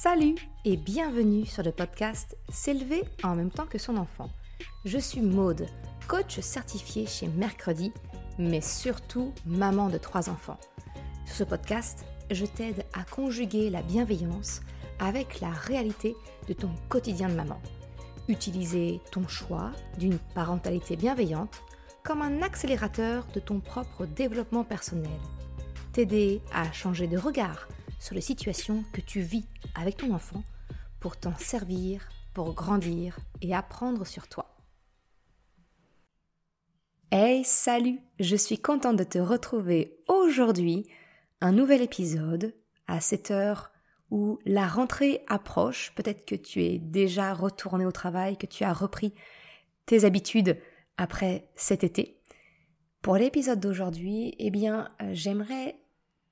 Salut et bienvenue sur le podcast S'élever en même temps que son enfant. Je suis Maude, coach certifié chez Mercredi, mais surtout maman de 3 enfants. Sur ce podcast, je t'aide à conjuguer la bienveillance avec la réalité de ton quotidien de maman. Utiliser ton choix d'une parentalité bienveillante comme un accélérateur de ton propre développement personnel. T'aider à changer de regard sur les situations que tu vis avec ton enfant pour t'en servir, pour grandir et apprendre sur toi. Hey, salut! Je suis contente de te retrouver aujourd'hui, un nouvel épisode à cette heure où la rentrée approche. Peut-être que tu es déjà retourné au travail, que tu as repris tes habitudes après cet été. Pour l'épisode d'aujourd'hui, j'aimerais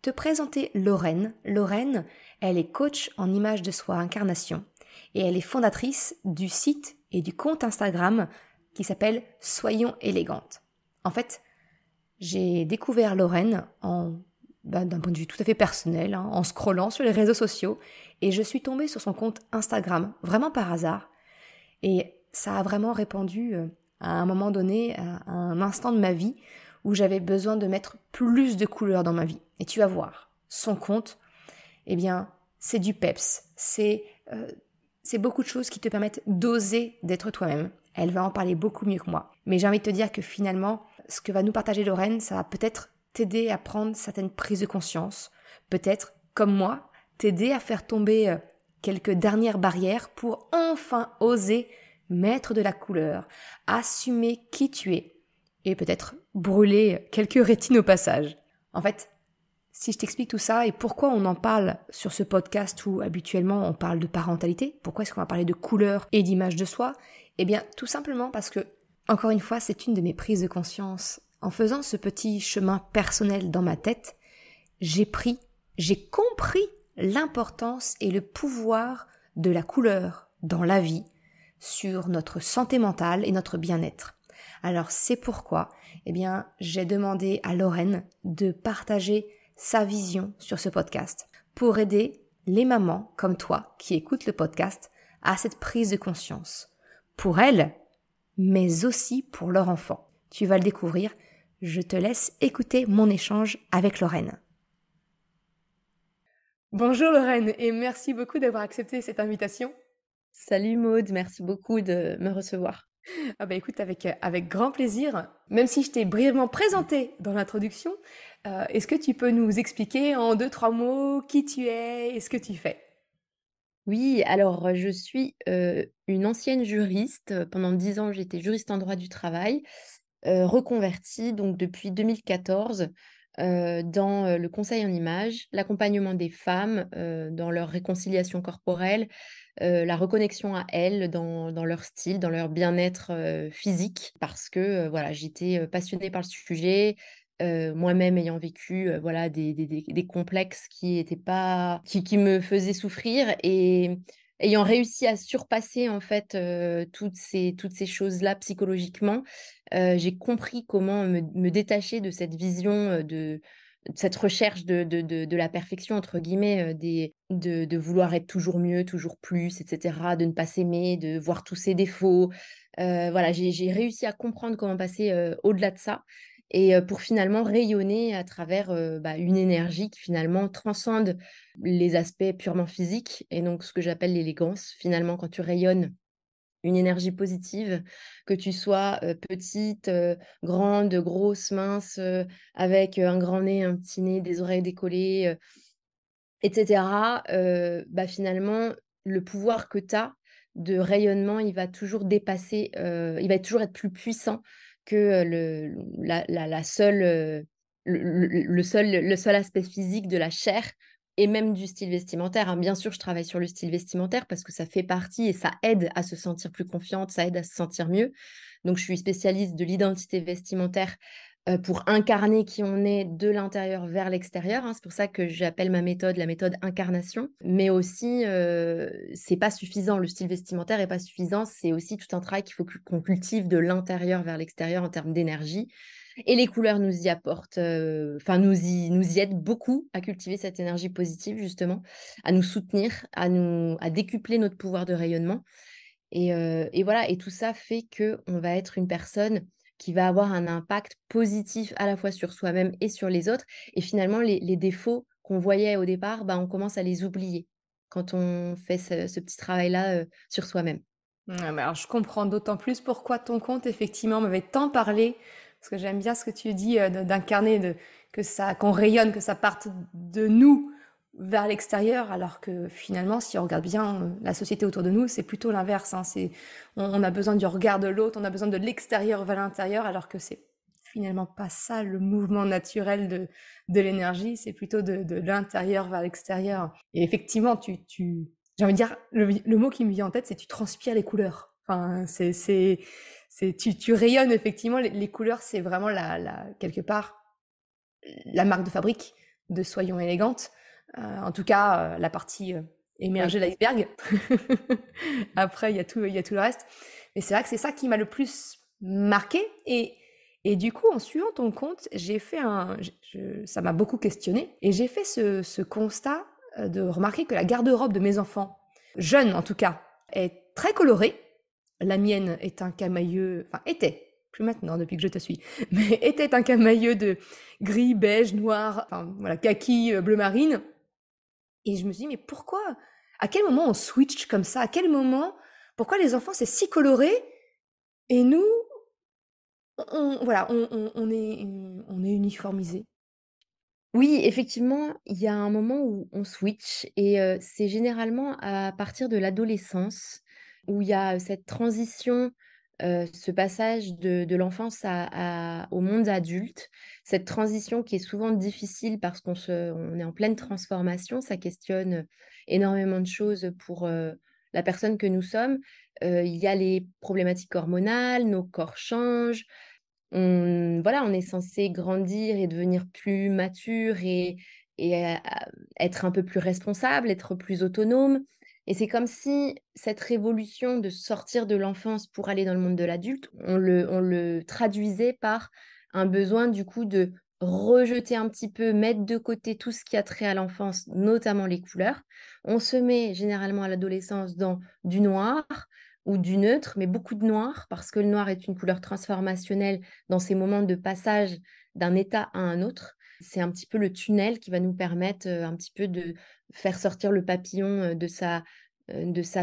te présenter Lorraine. Lorraine, elle est coach en image de soi incarnation et elle est fondatrice du site et du compte Instagram qui s'appelle Soyons élégantes. En fait, j'ai découvert Lorraine d'un point de vue tout à fait personnel, en scrollant sur les réseaux sociaux, et je suis tombée sur son compte Instagram, vraiment par hasard. Et ça a vraiment répondu à un moment donné, à un instant de ma vie, où j'avais besoin de mettre plus de couleurs dans ma vie. Et tu vas voir, son compte, c'est du peps, c'est beaucoup de choses qui te permettent d'oser d'être toi-même. Elle va en parler beaucoup mieux que moi. Mais j'ai envie de te dire que finalement, ce que va nous partager Lorraine, ça va peut-être t'aider à prendre certaines prises de conscience. Peut-être, comme moi, t'aider à faire tomber quelques dernières barrières pour enfin oser mettre de la couleur, assumer qui tu es et peut-être brûler quelques rétines au passage. En fait, si je t'explique tout ça et pourquoi on en parle sur ce podcast où habituellement on parle de parentalité, pourquoi est-ce qu'on va parler de couleur et d'image de soi, tout simplement parce que, encore une fois, c'est une de mes prises de conscience. En faisant ce petit chemin personnel dans ma tête, j'ai compris l'importance et le pouvoir de la couleur dans la vie, sur notre santé mentale et notre bien-être. Alors c'est pourquoi, j'ai demandé à Lorraine de partager sa vision sur ce podcast pour aider les mamans comme toi qui écoutent le podcast à cette prise de conscience. Pour elles, mais aussi pour leur enfant. Tu vas le découvrir. Je te laisse écouter mon échange avec Lorraine. Bonjour Lorraine et merci beaucoup d'avoir accepté cette invitation. Salut Maude, merci beaucoup de me recevoir. Écoute, avec grand plaisir. Même si je t'ai brièvement présenté dans l'introduction, est-ce que tu peux nous expliquer en 2-3 mots qui tu es et ce que tu fais? Oui, alors je suis une ancienne juriste. Pendant 10 ans, j'étais juriste en droit du travail, reconvertie donc depuis 2014 dans le conseil en image, l'accompagnement des femmes dans leur réconciliation corporelle, la reconnexion à elles dans leur style, dans leur bien-être physique, parce que voilà, j'étais passionnée par le sujet. Moi-même ayant vécu voilà, des complexes qui me faisaient souffrir et ayant réussi à surpasser en fait toutes ces choses-là psychologiquement, j'ai compris comment me détacher de cette vision de cette recherche de la perfection entre guillemets, de vouloir être toujours mieux, toujours plus, et cetera, de ne pas s'aimer, de voir tous ses défauts. Voilà, j'ai réussi à comprendre comment passer au-delà de ça et pour finalement rayonner à travers une énergie qui finalement transcende les aspects purement physiques et donc ce que j'appelle l'élégance. Finalement, quand tu rayonnes une énergie positive, que tu sois petite, grande, grosse, mince, avec un grand nez, un petit nez, des oreilles décollées, et cetera, finalement, le pouvoir que tu as de rayonnement, il va toujours dépasser, il va toujours être plus puissant que la seule, le seul aspect physique de la chair et même du style vestimentaire, hein. Bien sûr, je travaille sur le style vestimentaire parce que ça fait partie et ça aide à se sentir plus confiante, ça aide à se sentir mieux. Donc je suis spécialiste de l'identité vestimentaire pour incarner qui on est de l'intérieur vers l'extérieur, hein. C'est pour ça que j'appelle ma méthode la méthode incarnation. Mais aussi, c'est pas suffisant. Le style vestimentaire est pas suffisant. C'est aussi tout un travail qu'il faut qu'on cultive de l'intérieur vers l'extérieur en termes d'énergie. Et les couleurs nous y apportent, enfin nous y aident beaucoup à cultiver cette énergie positive justement, à nous soutenir, à décupler notre pouvoir de rayonnement et voilà et tout ça fait que on va être une personne qui va avoir un impact positif à la fois sur soi-même et sur les autres et finalement les défauts qu'on voyait au départ, bah, on commence à les oublier quand on fait ce petit travail-là, sur soi-même. Ouais, mais alors je comprends d'autant plus pourquoi ton compte, effectivement, m'avait tant parlé, parce que j'aime bien ce que tu dis, d'incarner, que ça, qu'on rayonne, que ça parte de nous vers l'extérieur, alors que finalement, si on regarde bien la société autour de nous, c'est plutôt l'inverse, hein. On a besoin du regard de l'autre, on a besoin de l'extérieur vers l'intérieur, alors que c'est finalement pas ça le mouvement naturel de l'énergie, c'est plutôt de l'intérieur vers l'extérieur. Et effectivement, j'ai envie de dire, le mot qui me vient en tête, c'est tu transpires les couleurs. Enfin, tu rayonnes effectivement. Les couleurs, c'est vraiment quelque part la marque de fabrique de Soyons élégantes. En tout cas, la partie Oui. émergée de l'iceberg. Après, il y a tout le reste. Mais c'est vrai que c'est ça qui m'a le plus marqué. Et du coup, en suivant ton compte, j'ai fait ça m'a beaucoup questionné. Et j'ai fait ce constat de remarquer que la garde-robe de mes enfants, jeunes en tout cas, est très colorée. La mienne est un camailleux, enfin était, plus maintenant depuis que je te suis, mais était un camailleux de gris, beige, noir, enfin voilà, kaki, bleu marine. Et je me suis dit, mais pourquoi? À quel moment on switch comme ça? À quel moment? Pourquoi les enfants c'est si coloré et nous, voilà, on est uniformisé. Oui, effectivement, il y a un moment où on switch et c'est généralement à partir de l'adolescence où il y a cette transition, ce passage de l'enfance au monde adulte. Cette transition qui est souvent difficile parce on est en pleine transformation, ça questionne énormément de choses pour, la personne que nous sommes. Il y a les problématiques hormonales, nos corps changent, on est censé grandir et devenir plus mature et être un peu plus responsable, être plus autonome et c'est comme si cette révolution de sortir de l'enfance pour aller dans le monde de l'adulte, on le traduisait par un besoin du coup de rejeter un petit peu, mettre de côté tout ce qui a trait à l'enfance, notamment les couleurs. On se met généralement à l'adolescence dans du noir ou du neutre, mais beaucoup de noir parce que le noir est une couleur transformationnelle dans ces moments de passage d'un état à un autre. C'est un petit peu le tunnel qui va nous permettre, un petit peu de faire sortir le papillon, de sa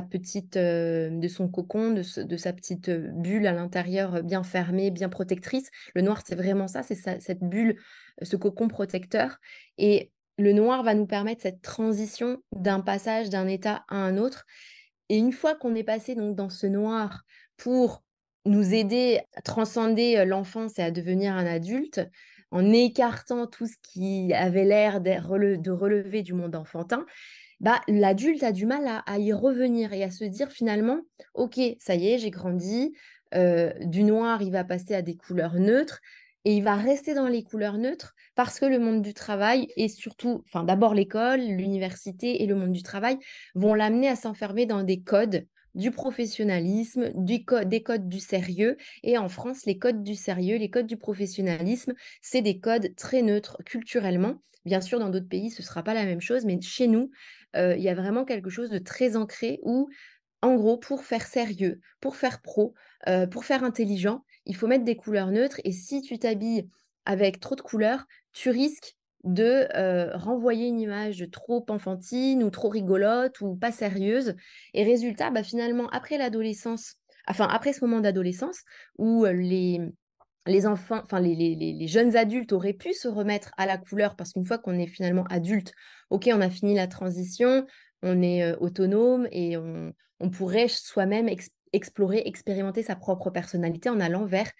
petite, de son cocon, de sa petite, bulle à l'intérieur, bien fermée, bien protectrice. Le noir, c'est vraiment ça, c'est cette bulle, ce cocon protecteur et le noir va nous permettre cette transition d'un passage d'un état à un autre et une fois qu'on est passé donc dans ce noir pour nous aider à transcender, l'enfance et à devenir un adulte, en écartant tout ce qui avait l'air de relever du monde enfantin, bah, l'adulte a du mal à y revenir et à se dire finalement: «OK, ça y est, j'ai grandi, du noir, il va passer à des couleurs neutres» et il va rester dans les couleurs neutres parce que le monde du travail et surtout enfin, d'abord l'école, l'université et le monde du travail vont l'amener à s'enfermer dans des codes du professionnalisme, des codes du sérieux et en France, les codes du sérieux, les codes du professionnalisme, c'est des codes très neutres culturellement. Bien sûr, dans d'autres pays, ce ne sera pas la même chose, mais chez nous, il y a vraiment quelque chose de très ancré où, en gros, pour faire sérieux, pour faire pro, pour faire intelligent, il faut mettre des couleurs neutres et si tu t'habilles avec trop de couleurs, tu risques de, renvoyer une image trop enfantine ou trop rigolote ou pas sérieuse et résultat, bah, finalement, après l'adolescence, enfin, après ce moment d'adolescence où, les enfants, enfin les jeunes adultes auraient pu se remettre à la couleur parce qu'une fois qu'on est finalement adulte, OK, on a fini la transition, on est, autonome et on pourrait soi-même explorer, expérimenter sa propre personnalité en allant vers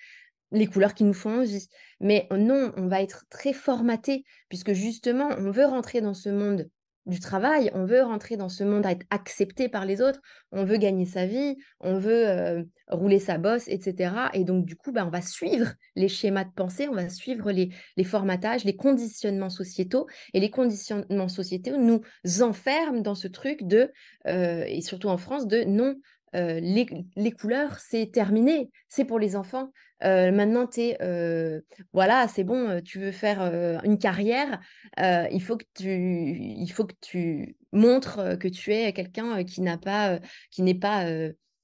les couleurs qui nous font envie. Mais non, on va être très formaté puisque justement, on veut rentrer dans ce monde du travail, on veut rentrer dans ce monde à être accepté par les autres, on veut gagner sa vie, on veut, rouler sa bosse et cetera et donc du coup, bah, on va suivre les schémas de pensée, on va suivre les formatages, les conditionnements sociétaux et les conditionnements sociétaux nous enferment dans ce truc de, et surtout en France, de non, les couleurs, c'est terminé, c'est pour les enfants. Maintenant, voilà, c'est bon, tu veux faire une carrière, il faut que tu montres que tu es quelqu'un qui n'est pas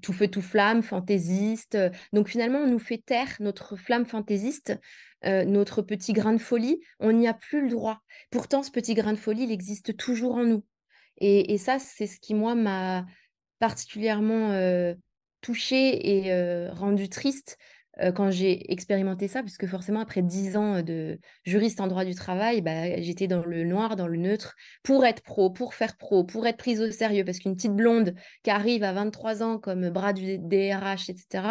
tout feu tout flamme, fantaisiste. Donc finalement, on nous fait taire notre flamme fantaisiste, notre petit grain de folie. On n'y a plus le droit. Pourtant, ce petit grain de folie, il existe toujours en nous. Et ça, c'est ce qui, moi, m'a particulièrement touchée et rendue triste quand j'ai expérimenté ça, puisque forcément, après 10 ans de juriste en droit du travail, bah, j'étais dans le noir, dans le neutre, pour être pro, pour faire pro, pour être prise au sérieux, parce qu'une petite blonde qui arrive à 23 ans comme bras du DRH, etc.,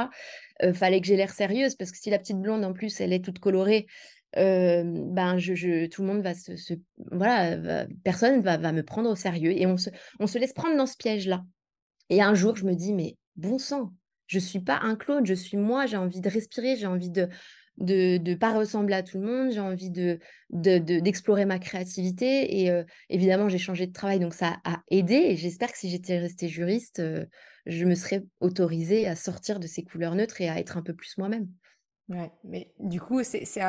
fallait que j'ai l'air sérieuse, parce que si la petite blonde, en plus, elle est toute colorée, ben tout le monde voilà, personne va me prendre au sérieux et on se laisse prendre dans ce piège-là. Et un jour, je me dis, mais bon sang, je suis pas un clone, je suis moi, j'ai envie de respirer, j'ai envie de pas ressembler à tout le monde, j'ai envie d'explorer ma créativité. Et évidemment, j'ai changé de travail, donc ça a aidé. Et j'espère que si j'étais restée juriste, je me serais autorisée à sortir de ces couleurs neutres et à être un peu plus moi-même. Ouais, mais du coup, c'est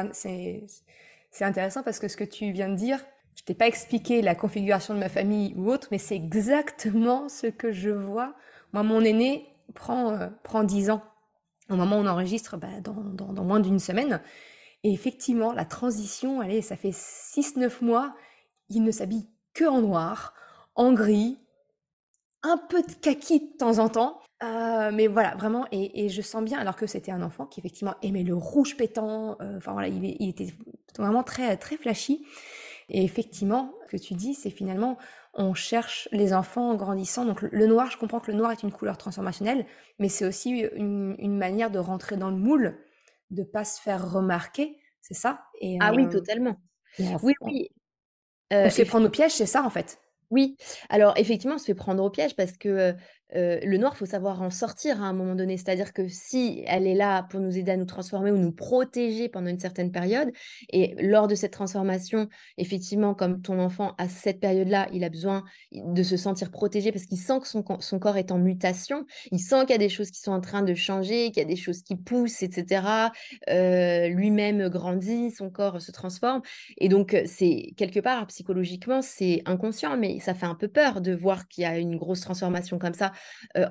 intéressant parce que ce que tu viens de dire, je t'ai pas expliqué la configuration de ma famille ou autre, mais c'est exactement ce que je vois. Moi, mon aîné prend 10 ans au moment où on enregistre, bah, dans moins d'une semaine. Et effectivement, la transition, allez, ça fait 6 9 mois, il ne s'habille que en noir, en gris, un peu de kaki de temps en temps. Mais voilà, vraiment, et je sens bien, alors que c'était un enfant qui effectivement aimait le rouge pétant, enfin voilà, il était vraiment très, très flashy. Et effectivement, ce que tu dis, c'est finalement, on cherche les enfants en grandissant. Donc le noir, je comprends que le noir est une couleur transformationnelle, mais c'est aussi une manière de rentrer dans le moule, de pas se faire remarquer, c'est ça. Ah oui, totalement. Et Oui, oui. on se fait prendre au piège, c'est ça en fait. Oui, alors effectivement, on se fait prendre au piège parce que le noir, faut savoir en sortir à un moment donné. C'est-à-dire que si elle est là pour nous aider à nous transformer ou nous protéger pendant une certaine période, et lors de cette transformation, effectivement, comme ton enfant à cette période-là, il a besoin de se sentir protégé parce qu'il sent que son corps est en mutation, il sent qu'il y a des choses qui sont en train de changer, qu'il y a des choses qui poussent, etc. Lui-même grandit, son corps se transforme. Et donc, c'est quelque part, psychologiquement, c'est inconscient, mais ça fait un peu peur de voir qu'il y a une grosse transformation comme ça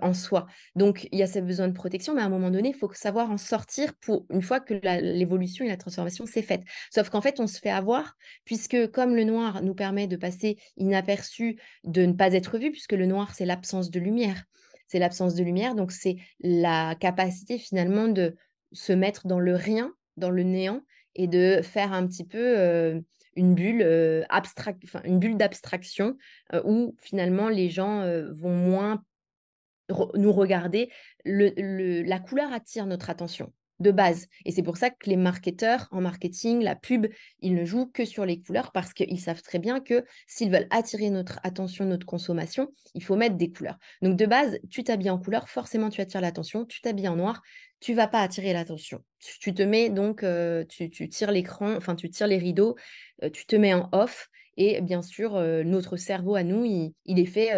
en soi. Donc, il y a ce besoin de protection, mais à un moment donné, il faut savoir en sortir pour une fois que l'évolution et la transformation s'est faite. Sauf qu'en fait, on se fait avoir, puisque comme le noir nous permet de passer inaperçu, de ne pas être vu, puisque le noir, c'est l'absence de lumière. C'est l'absence de lumière, donc c'est la capacité finalement de se mettre dans le rien, dans le néant, et de faire un petit peu une bulle une bulle d'abstraction où finalement les gens vont moins nous regarder. La couleur attire notre attention de base. Et c'est pour ça que les marketeurs en marketing, la pub, ils ne jouent que sur les couleurs parce qu'ils savent très bien que s'ils veulent attirer notre attention, notre consommation, il faut mettre des couleurs. Donc de base, tu t'habilles en couleur, forcément tu attires l'attention. Tu t'habilles en noir, tu vas pas attirer l'attention. Tu te mets donc, tu tires l'écran, enfin tu tires les rideaux, tu te mets en off. Et bien sûr, notre cerveau à nous, il est fait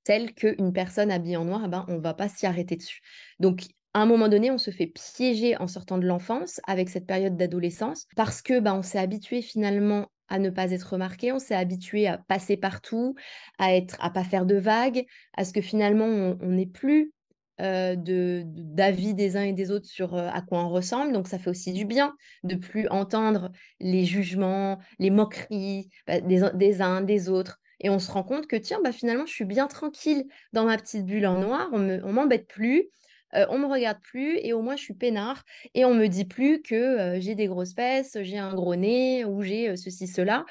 tel qu'une personne habillée en noir, eh ben, on ne va pas s'y arrêter dessus. Donc, à un moment donné, on se fait piéger en sortant de l'enfance avec cette période d'adolescence parce que on s'est habitué finalement à ne pas être remarqué, on s'est habitué à passer partout, à pas faire de vagues, à ce que finalement on n'ait plus d'avis des uns et des autres sur à quoi on ressemble. Donc ça fait aussi du bien de plus entendre les jugements, les moqueries des uns, des autres. Et on se rend compte que, tiens, finalement, je suis bien tranquille dans ma petite bulle en noir, on m'embête plus, on me regarde plus, et au moins, je suis peinard, et on me dit plus que j'ai des grosses fesses, j'ai un gros nez, ou j'ai ceci, cela,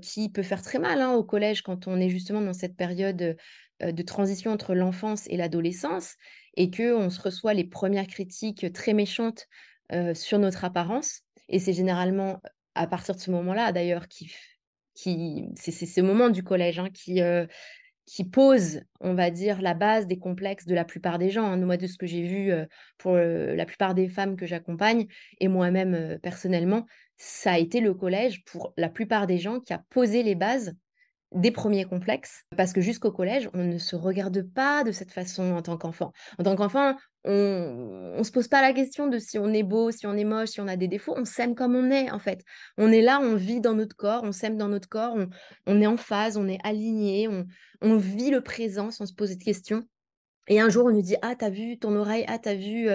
qui peut faire très mal hein, au collège quand on est justement dans cette période de transition entre l'enfance et l'adolescence, et qu'on se reçoit les premières critiques très méchantes sur notre apparence. Et c'est généralement à partir de ce moment-là, d'ailleurs, c'est ce moment du collège hein, qui pose, on va dire, la base des complexes de la plupart des gens. Hein. Moi, de ce que j'ai vu pour la plupart des femmes que j'accompagne, et moi-même personnellement, ça a été le collège pour la plupart des gens qui a posé les bases des premiers complexes, parce que jusqu'au collège, on ne se regarde pas de cette façon en tant qu'enfant. En tant qu'enfant, on se pose pas la question de si on est beau, si on est moche, si on a des défauts. On s'aime comme on est, en fait. On est là, on vit dans notre corps, on s'aime dans notre corps, on est en phase, on est aligné, on vit le présent sans se poser de questions. Et un jour, on nous dit: «Ah, t'as vu ton oreille? Ah, t'as vu,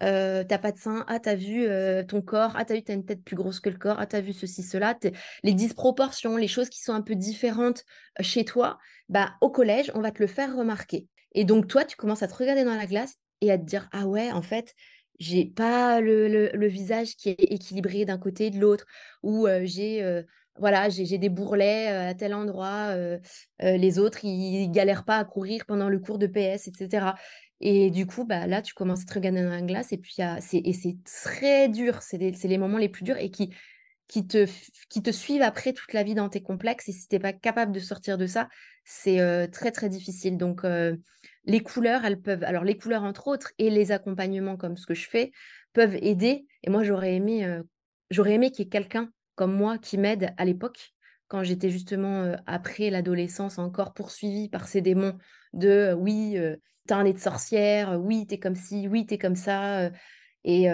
tu pas de sein. Ah, t'as vu, ton corps. Ah, t'as vu, t'as une tête plus grosse que le corps. Ah, t'as vu ceci, cela». Tu Les disproportions, les choses qui sont un peu différentes, chez toi, bah, au collège, on va te le faire remarquer. Et donc toi, tu commences à te regarder dans la glace et à te dire: «Ah ouais, en fait, j'ai pas le visage qui est équilibré d'un côté et de l'autre» ou voilà, j'ai des bourrelets, à tel endroit, les autres, ils galèrent pas à courir pendant le cours de PS et cetera. Et du coup, bah, là, tu commences à te regarder dans la glace et puis il y a c'est très dur, c'est les moments les plus durs et qui te suivent après toute la vie dans tes complexes et si tu es pas capable de sortir de ça, c'est, très, très difficile. Donc les couleurs, elles peuvent alors les couleurs entre autres et les accompagnements comme ce que je fais, peuvent aider et moi j'aurais aimé qu'il y ait quelqu'un comme moi qui m'aide à l'époque, quand j'étais justement, après l'adolescence encore poursuivie par ces démons de, oui, tu un nez de sorcière, oui, tu es comme ci, oui, tu es comme ça, et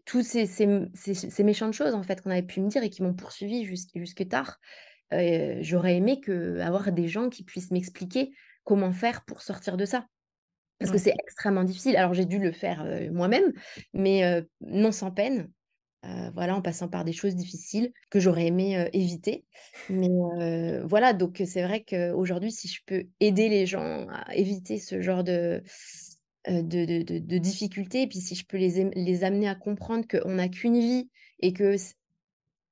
tous ces méchantes choses en fait qu'on avait pu me dire et qui m'ont poursuivie jusque tard. J'aurais aimé avoir des gens qui puissent m'expliquer comment faire pour sortir de ça. Parce que Ouais. c'est extrêmement difficile. Alors j'ai dû le faire, moi-même, mais non sans peine. Voilà, en passant par des choses difficiles que j'aurais aimé, éviter. Mais voilà, donc c'est vrai qu'aujourd'hui, si je peux aider les gens à éviter ce genre de difficultés et puis si je peux les amener à comprendre qu'on n'a qu'une vie et que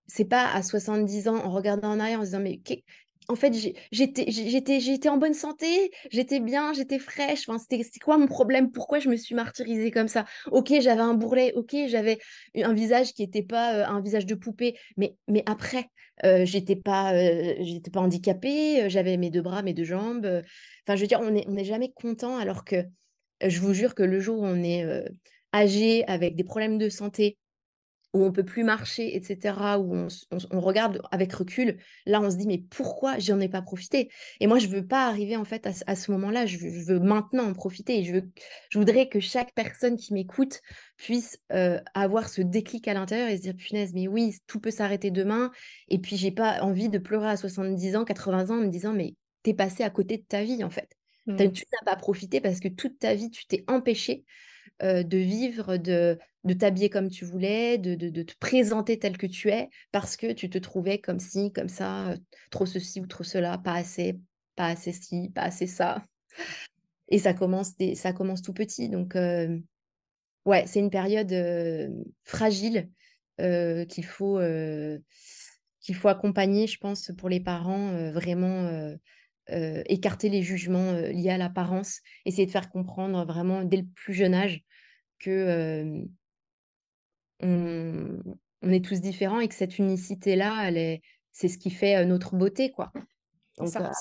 c'est pas à 70 ans en regardant en arrière en se disant: «Mais qu'est en fait, j'étais en bonne santé, j'étais bien, j'étais fraîche, enfin, c'était quoi mon problème? Pourquoi je me suis martyrisée comme ça? OK, j'avais un bourrelet, OK, j'avais un visage qui était pas, un visage de poupée, mais après, j'étais pas handicapée, j'avais mes 2 bras, mes 2 jambes», enfin, je veux dire, on est jamais content alors que, je vous jure que le jour où on est, âgé avec des problèmes de santé où on peut plus marcher et cetera, où on regarde avec recul, là, on se dit: «Mais pourquoi j'en ai pas profité?» Et moi, je veux pas arriver, en fait, à ce moment-là. Je veux maintenant en profiter et je voudrais que chaque personne qui m'écoute puisse, avoir ce déclic à l'intérieur et se dire: «Punaise, mais oui, tout peut s'arrêter demain» et puis j'ai pas envie de pleurer à 70 ans, 80 ans en me disant: «Mais tu es passé à côté de ta vie, en fait». Mmh. Tu n'as pas profité parce que toute ta vie, tu t'es empêché de vivre, de t'habiller comme tu voulais, de te présenter tel que tu es, parce que tu te trouvais comme ci, comme ça, trop ceci ou trop cela, pas assez ci, pas assez ça. Et ça commence tout petit. Donc, ouais, c'est une période, fragile, qu'il faut accompagner, je pense, pour les parents, vraiment, écarter les jugements, liés à l'apparence, essayer de faire comprendre vraiment dès le plus jeune âge que, on on est tous différents et que cette unicité-là, c'est ce qui fait, notre beauté, quoi. C'est Donc, ça.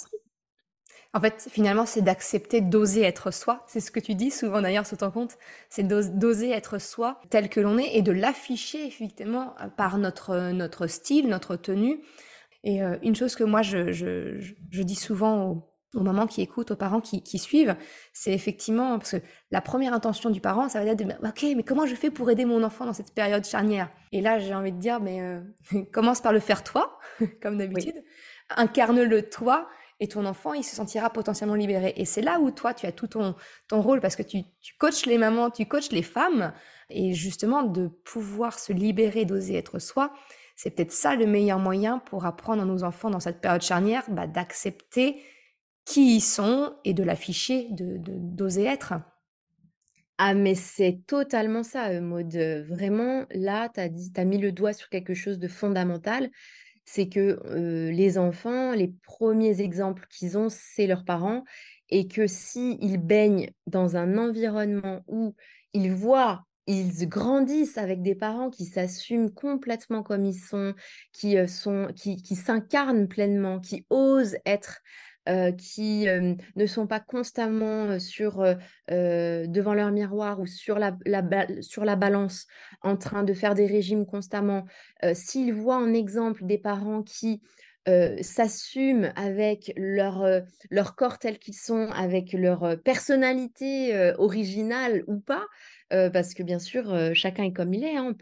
En fait, finalement, c'est d'accepter d'oser être soi. C'est ce que tu dis souvent d'ailleurs sur ton compte. C'est d'oser être soi tel que l'on est et de l'afficher effectivement par notre style, notre tenue. Et une chose que moi, je dis souvent aux mamans qui écoutent, aux parents qui suivent, c'est effectivement, parce que la première intention du parent, ça va être de dire, ok, mais comment je fais pour aider mon enfant dans cette période charnière? Et là, j'ai envie de dire, mais commence par le faire toi, comme oui. d'habitude, incarne-le toi, et ton enfant, il se sentira potentiellement libéré. Et c'est là où toi, tu as tout ton rôle, parce que tu coaches les mamans, tu coaches les femmes, et justement, de pouvoir se libérer, d'oser être soi, c'est peut-être ça le meilleur moyen pour apprendre à nos enfants dans cette période charnière, bah, d'accepter qui ils sont et de l'afficher, d'oser être. Ah, mais c'est totalement ça, Maud, vraiment, là, tu as mis le doigt sur quelque chose de fondamental. C'est que, les enfants, les premiers exemples qu'ils ont, c'est leurs parents et que s'ils baignent dans un environnement où ils grandissent avec des parents qui s'assument complètement comme ils sont, qui s'incarnent pleinement, qui osent être, qui, ne sont pas constamment, devant leur miroir ou sur la balance en train de faire des régimes constamment. S'ils voient en exemple des parents qui s'assument avec leur corps tel qu'ils sont, avec leur personnalité originale ou pas, parce que bien sûr, chacun est comme il est, hein.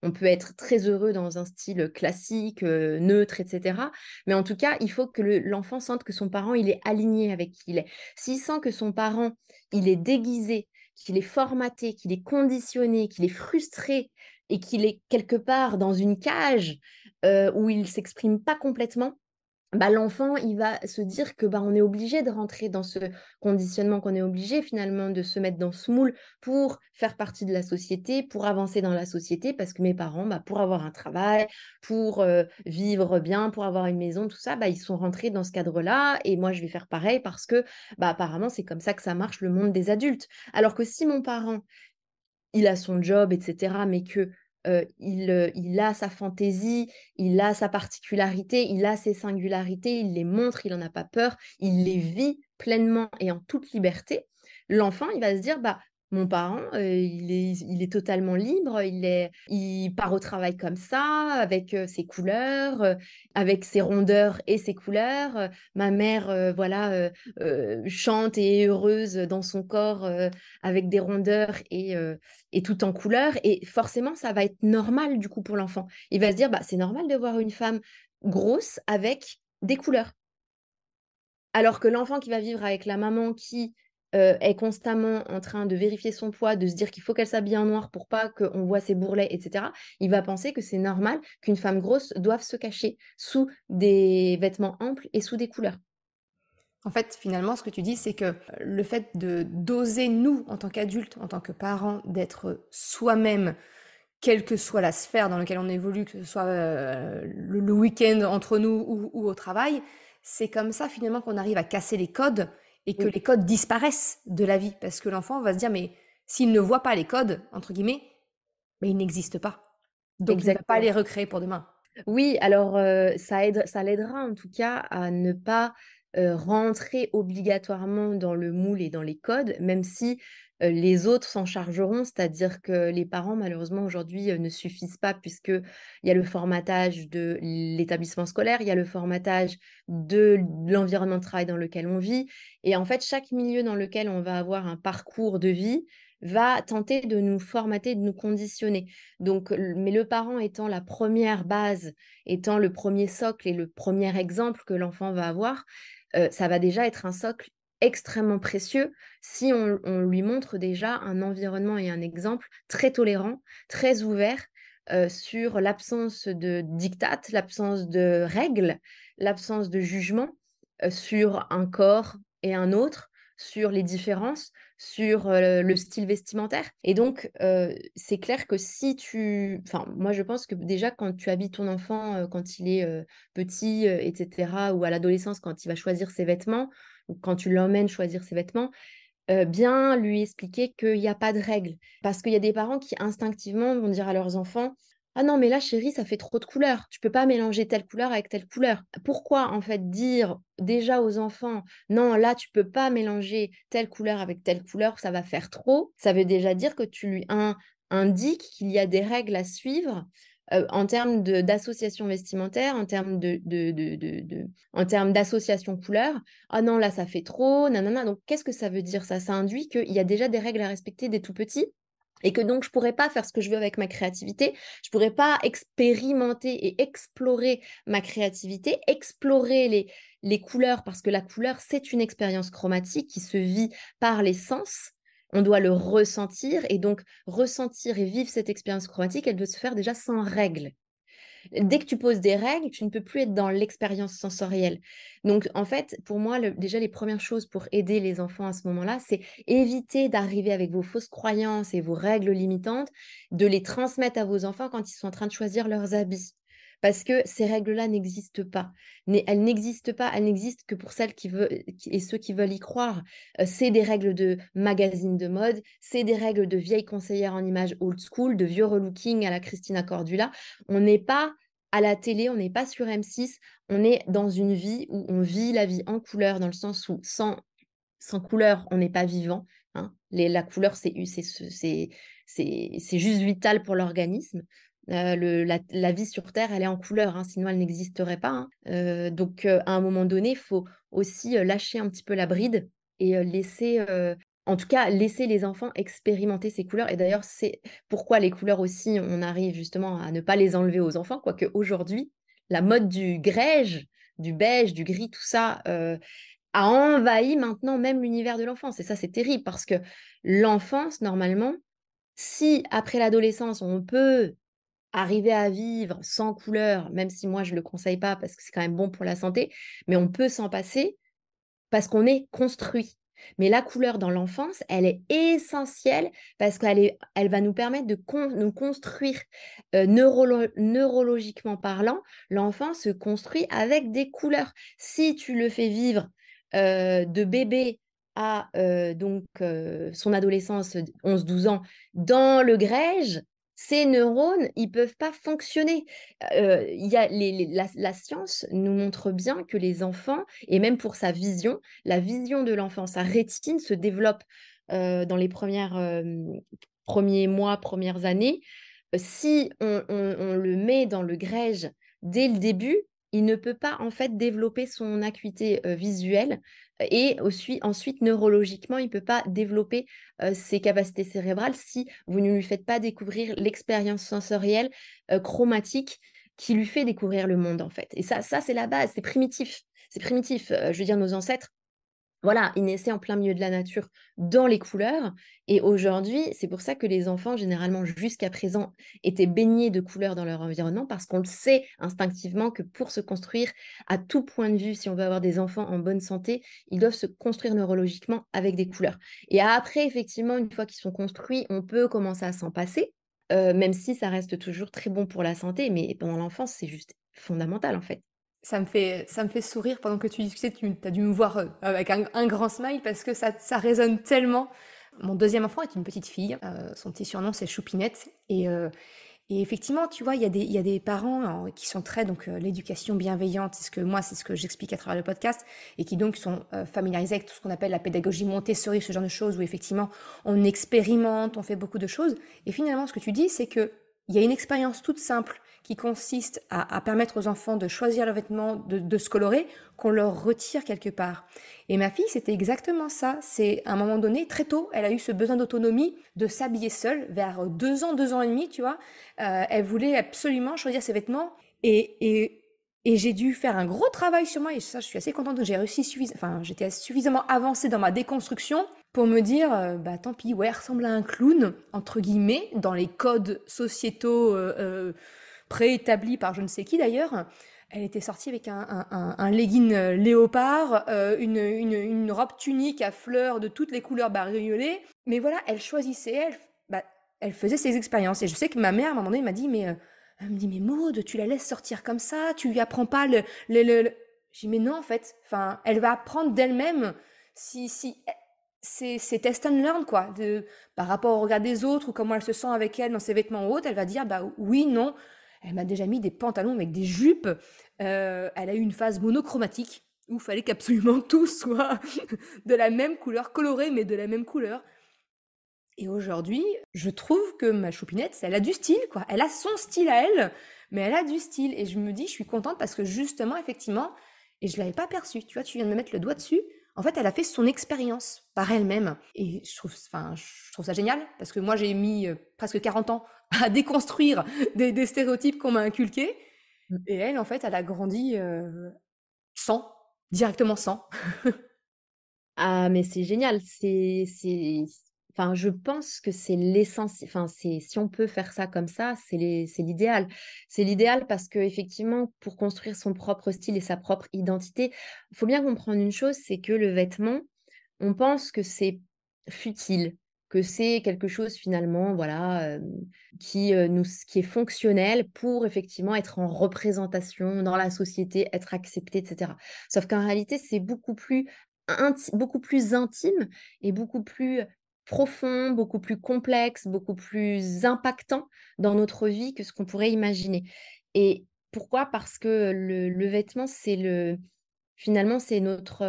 On peut être très heureux dans un style classique, neutre, et cetera. Mais en tout cas, il faut que l'enfant sente que son parent, il est aligné avec qui il est. S'il sent que son parent, il est déguisé, qu'il est formaté, qu'il est conditionné, qu'il est frustré et qu'il est quelque part dans une cage, où il s'exprime pas complètement, bah, l'enfant, il va se dire que, bah, on est obligé de rentrer dans ce conditionnement, qu'on est obligé finalement de se mettre dans ce moule pour faire partie de la société, pour avancer dans la société, parce que mes parents, bah, pour avoir un travail, pour vivre bien, pour avoir une maison, tout ça, bah, ils sont rentrés dans ce cadre-là et moi, je vais faire pareil parce que, bah, apparemment, c'est comme ça que ça marche le monde des adultes. Alors que si mon parent, il a son job, et cetera, mais que, il a sa fantaisie, il a sa particularité, il a ses singularités, il les montre, il en a pas peur, il les vit pleinement et en toute liberté. L'enfant, il va se dire: «Bah, mon parent, il est totalement libre, il part au travail comme ça, avec, ses couleurs, avec ses rondeurs et ses couleurs, ma mère, voilà, chante et est heureuse dans son corps, avec des rondeurs et tout en couleurs et forcément, ça va être normal du coup pour l'enfant. Il va se dire: «Bah, c'est normal de voir une femme grosse avec des couleurs». Alors que l'enfant qui va vivre avec la maman qui, est constamment en train de vérifier son poids, de se dire qu'il faut qu'elle s'habille en noir pour pas qu'on voit ses bourrelets et cetera, il va penser que c'est normal qu'une femme grosse doive se cacher sous des vêtements amples et sous des couleurs. En fait, finalement, ce que tu dis, c'est que le fait de d'oser, nous, en tant qu'adultes, en tant que parents, d'être soi-même, quelle que soit la sphère dans laquelle on évolue, que ce soit le week-end entre nous ou au travail, c'est comme ça, finalement, qu'on arrive à casser les codes et que Oui, les codes disparaissent de la vie. Parce que l'enfant va se dire, mais s'il ne voit pas les codes, entre guillemets, mais ils n'existent pas. Donc, il ne va pas exactement. les recréer pour demain. Oui, alors, ça l'aidera en tout cas à ne pas, rentrer obligatoirement dans le moule et dans les codes, même si, les autres s'en chargeront. C'est-à-dire que les parents malheureusement aujourd'hui, ne suffisent pas puisqu'il y a le formatage de l'établissement scolaire, il y a le formatage de l'environnement de travail dans lequel on vit et en fait, chaque milieu dans lequel on va avoir un parcours de vie va tenter de nous formater, de nous conditionner. Donc, mais le parent étant la première base, étant le premier socle et le premier exemple que l'enfant va avoir, ça va déjà être un socle extrêmement précieux si on lui montre déjà un environnement et un exemple très tolérant, très ouvert, sur l'absence de diktat, l'absence de règles, l'absence de jugement, sur un corps et un autre, sur les différences, sur, le style vestimentaire et donc c'est clair que si tu enfin, moi, je pense que déjà quand tu habilles ton enfant, quand il est, petit, et cetera ou à l'adolescence quand il va choisir ses vêtements ou quand tu l'emmènes choisir ses vêtements, bien lui expliquer qu'il y a pas de règles. Parce qu'il y a des parents qui instinctivement vont dire à leurs enfants: «Ah non, mais là chérie, ça fait trop de couleurs. Tu peux pas mélanger telle couleur avec telle couleur». Pourquoi en fait dire déjà aux enfants: «Non, là tu peux pas mélanger telle couleur avec telle couleur, ça va faire trop». Ça veut déjà dire que tu lui indiques qu'il y a des règles à suivre, en termes d'association vestimentaire, en termes en termes d'association couleur. «Ah non, là, ça fait trop, nanana». Donc qu'est-ce que ça veut dire ça? Ça induit qu'il y a déjà des règles à respecter dès tout petit et que donc je pourrais pas faire ce que je veux avec ma créativité. Je pourrais pas expérimenter et explorer ma créativité, explorer les couleurs parce que la couleur, c'est une expérience chromatique qui se vit par les sens. On doit le ressentir et donc ressentir et vivre cette expérience chromatique, elle doit se faire déjà sans règles. Dès que tu poses des règles, tu ne peux plus être dans l'expérience sensorielle. Donc, en fait, pour moi, déjà, les premières choses pour aider les enfants à ce moment-là, c'est éviter d'arriver avec vos fausses croyances et vos règles limitantes, de les transmettre à vos enfants quand ils sont en train de choisir leurs habits. Parce que ces règles-là n'existent pas. Elles n'existent pas, elles n'existent que pour celles qui veulent et ceux qui veulent y croire. C'est des règles de magazine de mode, c'est des règles de vieilles conseillères en images old school, de vieux relooking à la Christina Cordula. On n'est pas à la télé, on n'est pas sur M6, on est dans une vie où on vit la vie en couleur, dans le sens où sans couleur, on n'est pas vivant, hein. La couleur, c'est juste vital pour l'organisme. La vie sur Terre, elle est en couleur, hein, sinon elle n'existerait pas, hein. Donc, à un moment donné, il faut aussi lâcher un petit peu la bride et en tout cas, laisser les enfants expérimenter ces couleurs. Et d'ailleurs, c'est pourquoi les couleurs aussi, on arrive justement à ne pas les enlever aux enfants, quoique aujourd'hui, la mode du grège, du beige, du gris, tout ça, a envahi maintenant même l'univers de l'enfance. Et ça, c'est terrible parce que l'enfance, normalement, si après l'adolescence, on peut arriver à vivre sans couleur, même si moi je ne le conseille pas parce que c'est quand même bon pour la santé, mais on peut s'en passer parce qu'on est construit. Mais la couleur dans l'enfance, elle est essentielle parce elle va nous permettre de nous construire neurologiquement parlant. L'enfant se construit avec des couleurs. Si tu le fais vivre de bébé à son adolescence, 11-12 ans, dans le grège, ces neurones, ils peuvent pas fonctionner. Il y a la science nous montre bien que les enfants, et même pour sa vision, la vision de l'enfant, sa rétine se développe dans les premiers mois, premières années. Si on le met dans le grège dès le début, il ne peut pas en fait développer son acuité visuelle et ensuite neurologiquement, il ne peut pas développer ses capacités cérébrales si vous ne lui faites pas découvrir l'expérience sensorielle chromatique qui lui fait découvrir le monde en fait. Et ça c'est la base, c'est primitif. C'est primitif. Je veux dire, nos ancêtres, voilà, ils naissaient en plein milieu de la nature dans les couleurs. Et aujourd'hui, c'est pour ça que les enfants, généralement, jusqu'à présent, étaient baignés de couleurs dans leur environnement parce qu'on le sait instinctivement que pour se construire à tout point de vue, si on veut avoir des enfants en bonne santé, ils doivent se construire neurologiquement avec des couleurs. Et après, effectivement, une fois qu'ils sont construits, on peut commencer à s'en passer, même si ça reste toujours très bon pour la santé. Mais pendant l'enfance, c'est juste fondamental, en fait. Ça me fait sourire pendant que tu discutais, tu as dû me voir avec un grand smile parce que ça résonne tellement. Mon deuxième enfant est une petite fille, son petit surnom c'est Choupinette, et effectivement, tu vois, il y a des parents qui sont très, donc, l'éducation bienveillante, c'est ce que j'explique à travers le podcast, et qui donc sont familiarisés avec tout ce qu'on appelle la pédagogie Montessori, ce genre de choses, où effectivement, on expérimente, on fait beaucoup de choses. Et finalement, ce que tu dis, c'est que il y a une expérience toute simple qui consiste à permettre aux enfants de choisir leurs vêtements, de se colorer, qu'on leur retire quelque part. Et ma fille, c'était exactement ça. C'est à un moment donné, très tôt, elle a eu ce besoin d'autonomie, de s'habiller seule, vers 2 ans et demi, tu vois. Elle voulait absolument choisir ses vêtements et j'ai dû faire un gros travail sur moi et ça, je suis assez contente que j'ai réussi enfin, j'étais suffisamment avancée dans ma déconstruction pour me dire, bah tant pis, ouais, elle ressemble à un clown, entre guillemets, dans les codes sociétaux préétablis par je ne sais qui d'ailleurs. Elle était sortie avec un legging léopard, une robe tunique à fleurs de toutes les couleurs bariolées. Mais voilà, elle choisissait, bah, elle faisait ses expériences. Et je sais que ma mère, à un moment donné, m'a dit, mais elle me dit, mais Maud, tu la laisses sortir comme ça, tu lui apprends pas J'ai dit, mais non, en fait, enfin, elle va apprendre d'elle-même si c'est test and learn, quoi, par rapport au regard des autres ou comment elle se sent avec elle dans ses vêtements hautes, elle va dire, bah oui, non. Elle m'a déjà mis des pantalons avec des jupes. Elle a eu une phase monochromatique où il fallait qu'absolument tout soit de la même couleur, coloré, mais de la même couleur. Et aujourd'hui, je trouve que ma choupinette, elle a du style, quoi. Elle a son style à elle, mais elle a du style. Et je me dis, je suis contente parce que justement, effectivement, et je l'avais pas perçu, tu vois, tu viens de me mettre le doigt dessus. En fait, elle a fait son expérience par elle-même. Et je trouve ça génial parce que moi, j'ai mis presque 40 ans à déconstruire des stéréotypes qu'on m'a inculqués. Et elle, en fait, elle a grandi sans, directement sans. Ah, mais c'est génial. Enfin, je pense que c'est l'essence. Enfin, si on peut faire ça comme ça, c'est l'idéal. C'est l'idéal parce que effectivement, pour construire son propre style et sa propre identité, il faut bien comprendre une chose, c'est que le vêtement, on pense que c'est futile, que c'est quelque chose finalement, voilà, qui est fonctionnel pour effectivement être en représentation dans la société, être accepté, etc. Sauf qu'en réalité, c'est beaucoup plus intime et beaucoup plus profond, beaucoup plus complexe, beaucoup plus impactant dans notre vie que ce qu'on pourrait imaginer. Et pourquoi? Parce que le vêtement, finalement, c'est notre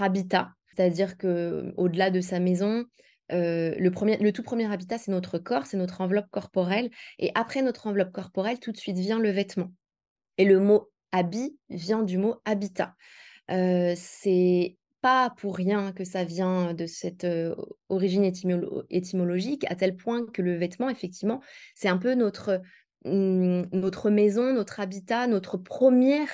habitat. C'est-à-dire que au delà de sa maison, le tout premier habitat, c'est notre corps, c'est notre enveloppe corporelle et après notre enveloppe corporelle, tout de suite vient le vêtement et le mot habit vient du mot habitat. C'est pas pour rien que ça vient de cette, origine étymologique, à tel point que le vêtement, effectivement, c'est un peu notre maison, notre habitat, notre premier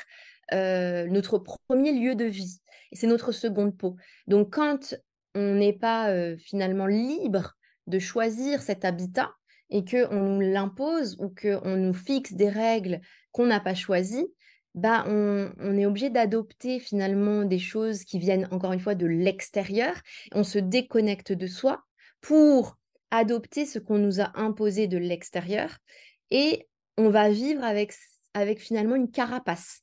lieu de vie et c'est notre seconde peau. Donc quand on n'est pas, finalement libre de choisir cet habitat et qu'on nous l'impose ou qu'on nous fixe des règles qu'on n'a pas choisies, bah, on est obligé d'adopter finalement des choses qui viennent encore une fois de l'extérieur. On se déconnecte de soi pour adopter ce qu'on nous a imposé de l'extérieur et on va vivre avec finalement une carapace.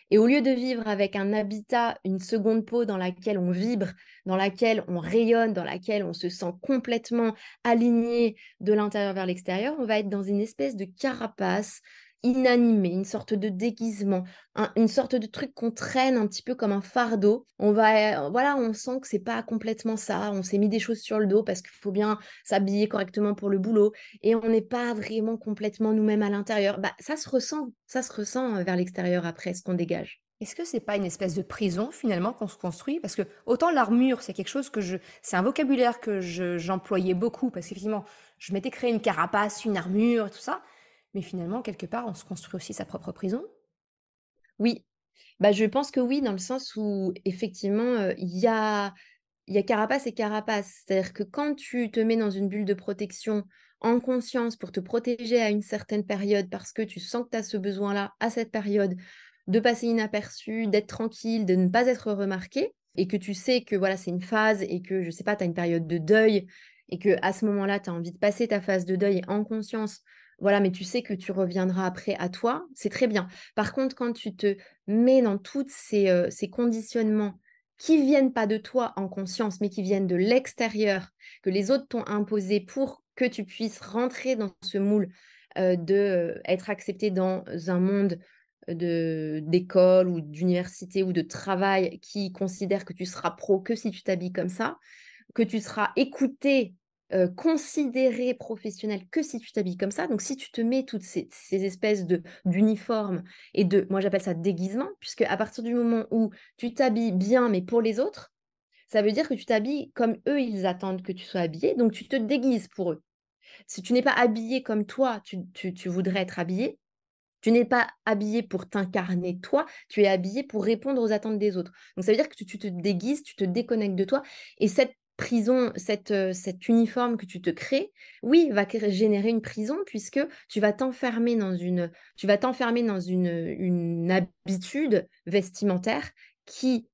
Et au lieu de vivre avec un habitat, une seconde peau dans laquelle on vibre, dans laquelle on rayonne, dans laquelle on se sent complètement aligné de l'intérieur vers l'extérieur, on va être dans une espèce de carapace inanimée, une sorte de déguisement, une sorte de truc qu'on traîne un petit peu comme un fardeau. Voilà, on sent que c'est pas complètement ça. On s'est mis des choses sur le dos parce qu'il faut bien s'habiller correctement pour le boulot et on n'est pas vraiment complètement nous-mêmes à l'intérieur. Bah, ça se ressent vers l'extérieur après ce qu'on dégage. Est-ce que c'est pas une espèce de prison finalement qu'on se construit? Parce que autant l'armure, c'est quelque chose c'est un vocabulaire que j'employais beaucoup parce qu'effectivement, je m'étais créé une carapace, une armure et tout ça. Mais finalement, quelque part, on se construit aussi sa propre prison. Oui, bah, je pense que oui, dans le sens où effectivement, il y a carapace et carapace. C'est-à-dire que quand tu te mets dans une bulle de protection en conscience pour te protéger à une certaine période parce que tu sens que tu as ce besoin-là à cette période, de passer inaperçu, d'être tranquille, de ne pas être remarqué et que tu sais que voilà, c'est une phase et que, je sais pas, tu as une période de deuil et que à ce moment-là, tu as envie de passer ta phase de deuil en conscience, voilà, mais tu sais que tu reviendras après à toi, c'est très bien. Par contre, quand tu te mets dans toutes ces conditionnements qui viennent pas de toi en conscience, mais qui viennent de l'extérieur, que les autres t'ont imposé pour que tu puisses rentrer dans ce moule, être accepté dans un monde d'école ou d'université ou de travail qui considère que tu seras pro que si tu t'habilles comme ça, que tu seras écouté, considéré professionnel que si tu t'habilles comme ça. Donc si tu te mets toutes ces espèces d'uniformes et moi j'appelle ça déguisement, puisque à partir du moment où tu t'habilles bien, mais pour les autres, ça veut dire que tu t'habilles comme eux, ils attendent que tu sois habillé, donc tu te déguises pour eux. Si tu n'es pas habillé comme toi, tu voudrais être habillé, tu n'es pas habillé pour t'incarner toi, tu es habillé pour répondre aux attentes des autres. Donc ça veut dire que tu te déguises, tu te déconnectes de toi et cette prison, cet uniforme que tu te crées, oui, va générer une prison puisque tu vas t'enfermer dans une habitude vestimentaire qui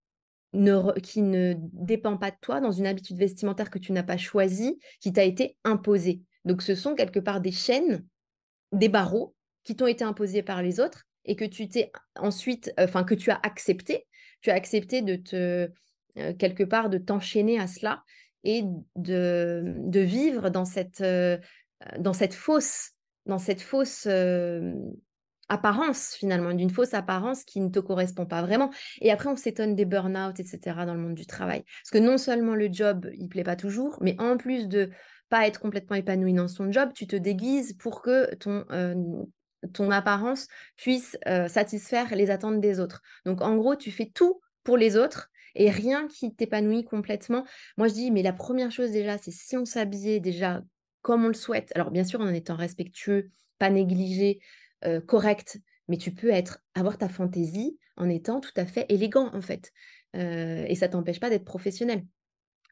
ne dépend pas de toi, dans une habitude vestimentaire que tu n'as pas choisie, qui t'a été imposée. Donc ce sont quelque part des chaînes, des barreaux qui t'ont été imposés par les autres et que tu t'es ensuite, enfin que tu as accepté. Tu as accepté quelque part, de t'enchaîner à cela et de vivre dans cette fausse apparence finalement, d'une fausse apparence qui ne te correspond pas vraiment. Et après, on s'étonne des burn-out, etc. dans le monde du travail. Parce que non seulement le job, il plaît pas toujours, mais en plus de pas être complètement épanoui dans son job, tu te déguises pour que ton apparence puisse satisfaire les attentes des autres. Donc en gros, tu fais tout pour les autres et rien qui t'épanouit complètement. Moi, je dis, mais la première chose déjà, c'est si on s'habillait déjà comme on le souhaite, alors bien sûr en étant respectueux, pas négligé, correct, mais tu peux avoir ta fantaisie en étant tout à fait élégant en fait. Et ça t'empêche pas d'être professionnel.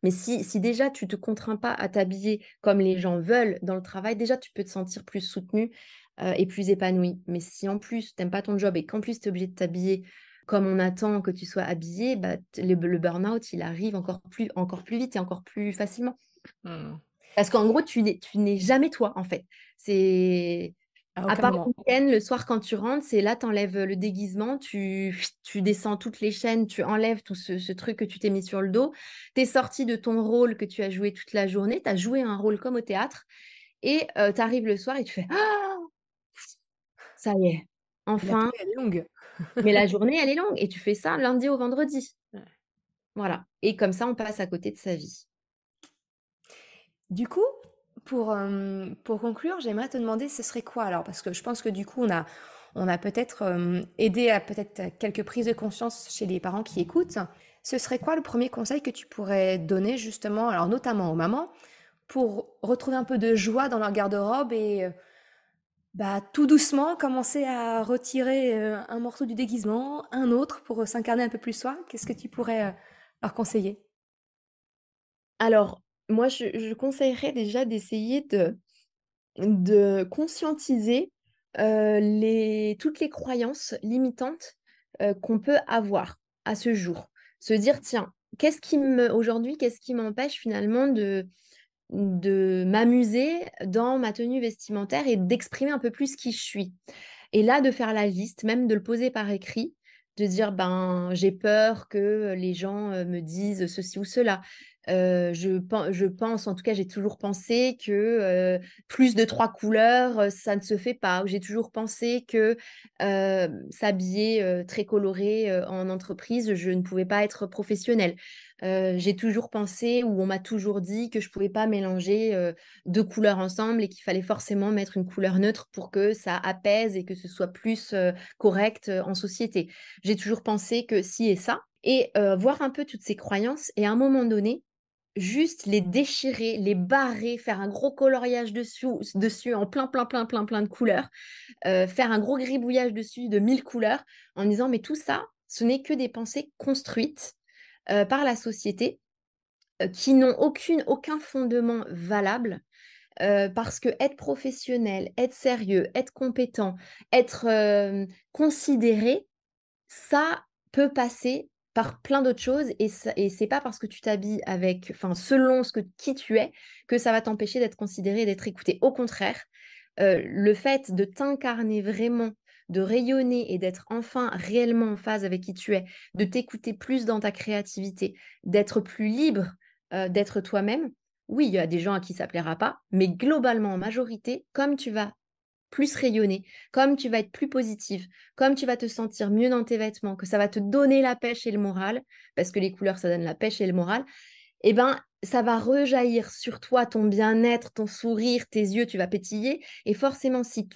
Mais si déjà tu te contrains pas à t'habiller comme les gens veulent dans le travail, déjà tu peux te sentir plus soutenu et plus épanoui. Mais si en plus t'aimes pas ton job et qu'en plus tu es obligé de t'habiller comme on attend que tu sois habillé, bah, le burn-out, il arrive encore plus vite et encore plus facilement. Hmm. Parce qu'en gros, tu n'es jamais toi, en fait. C'est À à aucun part le moment. week-end, le soir quand tu rentres, c'est là, tu enlèves le déguisement, tu descends toutes les chaînes, tu enlèves tout ce truc que tu t'es mis sur le dos. Tu es sorti de ton rôle que tu as joué toute la journée, tu as joué un rôle comme au théâtre et tu arrives le soir et tu fais: «Ah! Ça y est, Et la enfin». pluie, elle est longue. Mais la journée, elle est longue et tu fais ça lundi au vendredi. Ouais. Voilà et comme ça, on passe à côté de sa vie. Du coup, pour conclure, j'aimerais te demander ce serait quoi alors? Parce que je pense que du coup, on a peut-être aidé à peut-être quelques prises de conscience chez les parents qui écoutent. Ce serait quoi le premier conseil que tu pourrais donner justement, alors notamment aux mamans, pour retrouver un peu de joie dans leur garde-robe et bah, tout doucement commencer à retirer un morceau du déguisement, un autre pour s'incarner un peu plus soi? Qu'est-ce que tu pourrais leur conseiller? Alors, moi, je conseillerais déjà d'essayer de conscientiser toutes les croyances limitantes qu'on peut avoir à ce jour. Se dire, tiens, aujourd'hui, qu'est-ce qui m'empêche finalement de m'amuser dans ma tenue vestimentaire et d'exprimer un peu plus qui je suis. Et là, de faire la liste, même de le poser par écrit, de dire, ben, j'ai peur que les gens me disent ceci ou cela. Je pense, en tout cas, j'ai toujours pensé que plus de 3 couleurs, ça ne se fait pas. Ou j'ai toujours pensé que s'habiller très coloré en entreprise, je ne pouvais pas être professionnelle. J'ai toujours pensé ou on m'a toujours dit que je pouvais pas mélanger 2 couleurs ensemble et qu'il fallait forcément mettre une couleur neutre pour que ça apaise et que ce soit plus correct en société. J'ai toujours pensé que ci et ça et voir un peu toutes ces croyances et à un moment donné, juste les déchirer, les barrer, faire un gros coloriage dessus en plein de couleurs, faire un gros gribouillage dessus de 1000 couleurs en disant: «Mais tout ça, ce n'est que des pensées construites par la société, qui n'ont aucun fondement valable, parce que être professionnel, être sérieux, être compétent, être, considéré, ça peut passer par plein d'autres choses et c'est pas parce que tu t'habilles avec enfin, selon qui tu es, que ça va t'empêcher d'être considéré et d'être écouté. Au contraire, le fait de t'incarner vraiment, de rayonner et d'être enfin réellement en phase avec qui tu es, de t'écouter plus dans ta créativité, d'être plus libre, d'être toi-même. Oui, il y a des gens à qui ça plaira pas, mais globalement, en majorité, comme tu vas plus rayonner, comme tu vas être plus positive, comme tu vas te sentir mieux dans tes vêtements, que ça va te donner la pêche et le moral, parce que les couleurs, ça donne la pêche et le moral, eh ben, ça va rejaillir sur toi, ton bien-être, ton sourire, tes yeux, tu vas pétiller et forcément si